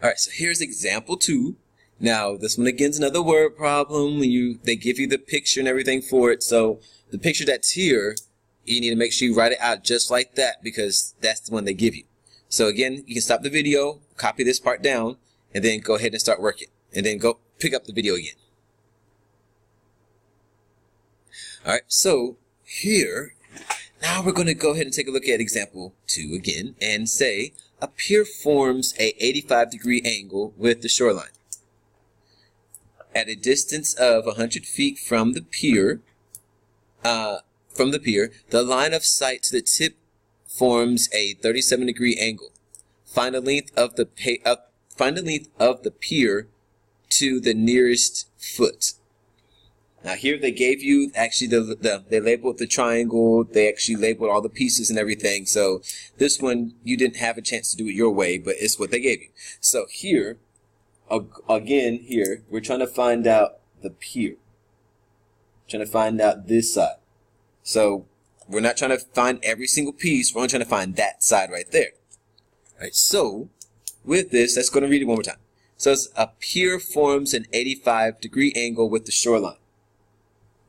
All right, so here's example 2. Now, this one again is another word problem. They give you the picture and everything for it. So the picture that's here, you need to make sure you write it out just like that because that's the one they give you. So again, you can stop the video, copy this part down, and then go ahead and start working. And then go pick up the video again. All right, so here, now we're going to go ahead and take a look at example 2 again and say a pier forms a 85-degree angle with the shoreline. At a distance of 100 feet from the pier, the line of sight to the tip forms a 37-degree angle. Find the length of the pier to the nearest foot. Now here they gave you actually they labeled the triangle. They actually labeled all the pieces and everything. So this one you didn't have a chance to do it your way, but it's what they gave you. So here, again here, we're trying to find out the pier. Trying to find out this side. So we're not trying to find every single piece. We're only trying to find that side right there. All right. So with this, let's go and read it one more time. So it's a pier forms an 85-degree angle with the shoreline.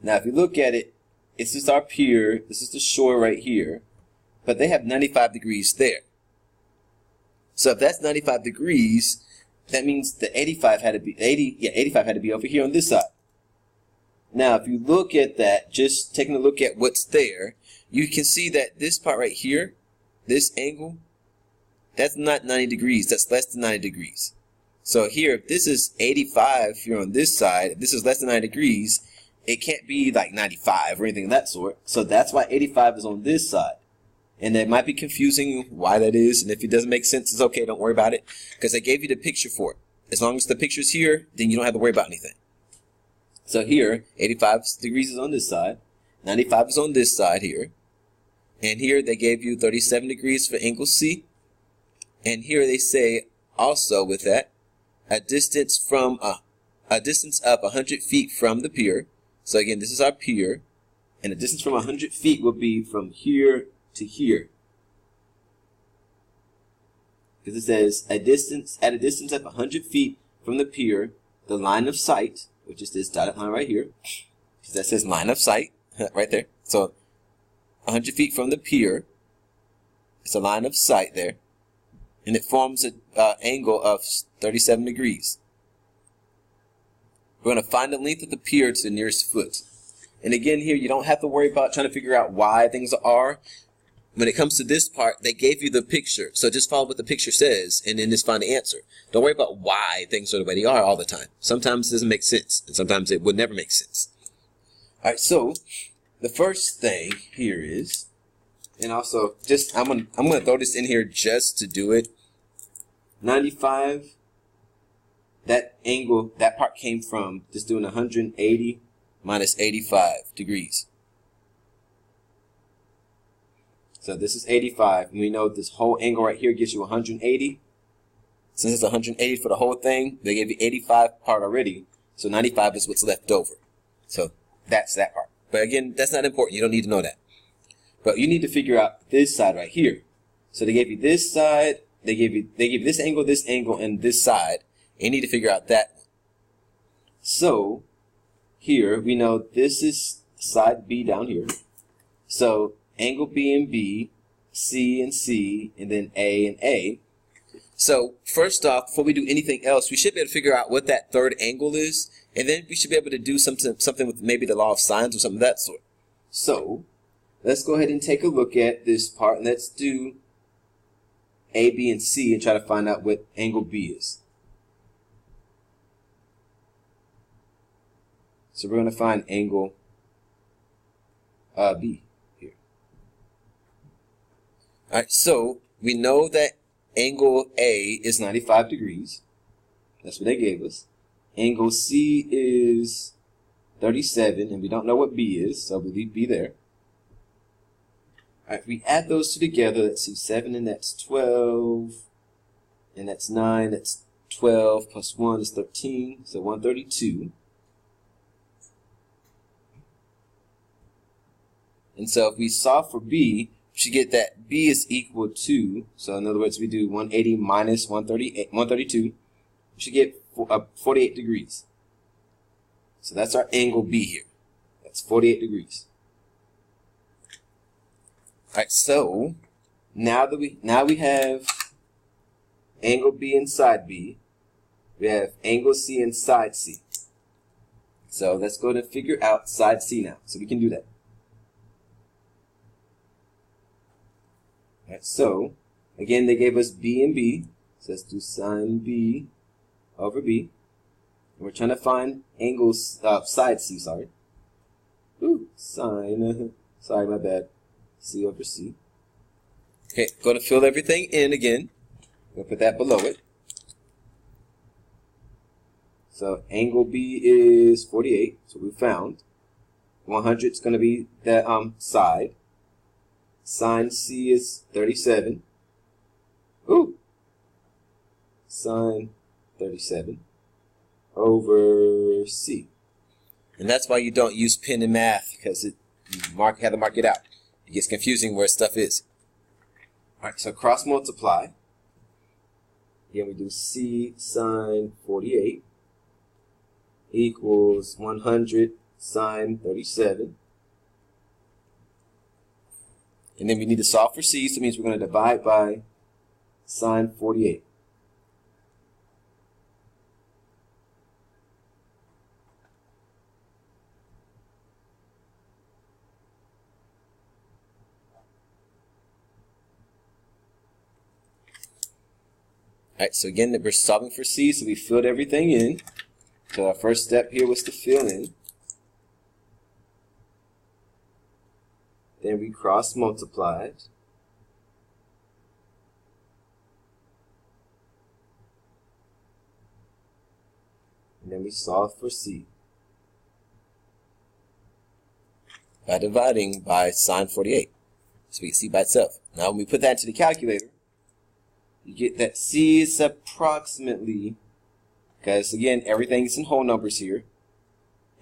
Now, if you look at it, this is our pier. This is the shore right here. But they have 95 degrees there. So if that's 95 degrees, that means the 85 had to be 85 had to be over here on this side. Now, if you look at that, just taking a look at what's there, you can see that this part right here, this angle, that's not 90 degrees. That's less than 90 degrees. So here, if this is 85 here on this side, if this is less than 90 degrees, it can't be like 95 or anything of that sort. So that's why 85 is on this side. And it might be confusing why that is. And if it doesn't make sense, it's okay. Don't worry about it. Because I gave you the picture for it. As long as the picture's here, then you don't have to worry about anything. So here, 85 degrees is on this side. 95 is on this side here. And here they gave you 37 degrees for angle C. And here they say also with that, a distance of 100 feet from the pier. So again, this is our pier, and the distance from 100 feet will be from here to here. Because it says at a distance of 100 feet from the pier, the line of sight, which is this dotted line right here, because that says line of sight right there. So 100 feet from the pier, it's a line of sight there, and it forms an angle of 37 degrees. We're going to find the length of the pier to the nearest foot. And again here, you don't have to worry about trying to figure out why things are. When it comes to this part, they gave you the picture. So just follow what the picture says and then just find the answer. Don't worry about why things are the way they are all the time. Sometimes it doesn't make sense, and sometimes it would never make sense. All right, so the first thing here is, and also just I'm gonna throw this in here just to do it. 95. That angle, that part came from just doing 180 minus 85 degrees. So this is 85, and we know this whole angle right here gives you 180. Since it's 180 for the whole thing, they gave you 85 part already, so 95 is what's left over. So that's that part. But again, that's not important. You don't need to know that. But you need to figure out this side right here. So they gave you this side, they gave you this angle, and this side. You need to figure out that one. So here we know this is side B down here. So angle B and B, C and C, and then A and A. So first off, before we do anything else, we should be able to figure out what that third angle is, and then we should be able to do something with maybe the law of sines or something of that sort. So let's go ahead and take a look at this part, and let's do A, B, and C and try to find out what angle B is. So we're going to find angle B here. All right, so we know that angle A is 95 degrees. That's what they gave us. Angle C is 37, and we don't know what B is, so we leave B there. All right, we add those two together. Let's see, 7 and that's 12, and that's 9. That's 12 plus 1 is 13, so 132. And so if we solve for B, should get that B is equal to, so in other words, we do 180 minus 132, we should get 48 degrees. So that's our angle B here. That's 48 degrees. All right, so now we have angle B and side B. We have angle C and side C. So let's go to figure out side C now. So we can do that. All right, so again, they gave us B and B. So let's do sine B over B. And we're trying to find angles, side C, sorry. Ooh, sine, sorry, my bad. C over C. Okay, going to fill everything in again. We'll put that below it. So angle B is 48, so we found. 100 is going to be the side. Sine C is 37. Ooh. Sine 37 over C. And that's why you don't use pen in math, because you have to mark it out. It gets confusing where stuff is. Alright, so cross multiply. Again, we do C sine 48 equals 100 sine 37. And then we need to solve for C, so it means we're going to divide by sine 48. Alright, so again, we're solving for C, so we filled everything in. So our first step here was to fill in. Then we cross multiplied. And then we solve for C by dividing by sine 48. So we get C by itself. Now when we put that into the calculator, you get that C is approximately, because again, everything's in whole numbers here.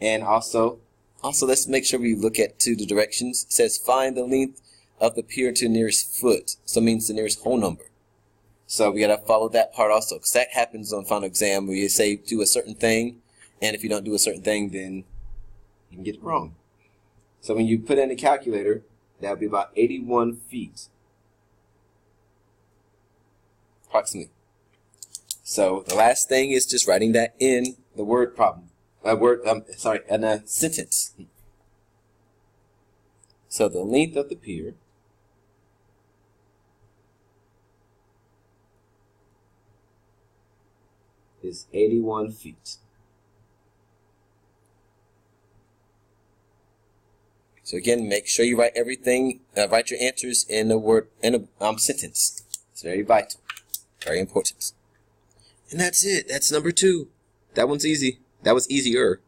And also let's make sure we look at the directions. It says find the length of the pier to the nearest foot. So it means the nearest whole number. So we got to follow that part also, because that happens on final exam where you say do a certain thing, and if you don't do a certain thing, then you can get it wrong. So when you put in the calculator, that would be about 81 feet. Approximately. So the last thing is just writing that in the word problem. In a sentence. So the length of the pier is 81 feet. So again, make sure you write everything, write your answers in a sentence. It's very vital. Very important. And that's it. That's number 2. That one's easy. That was easier.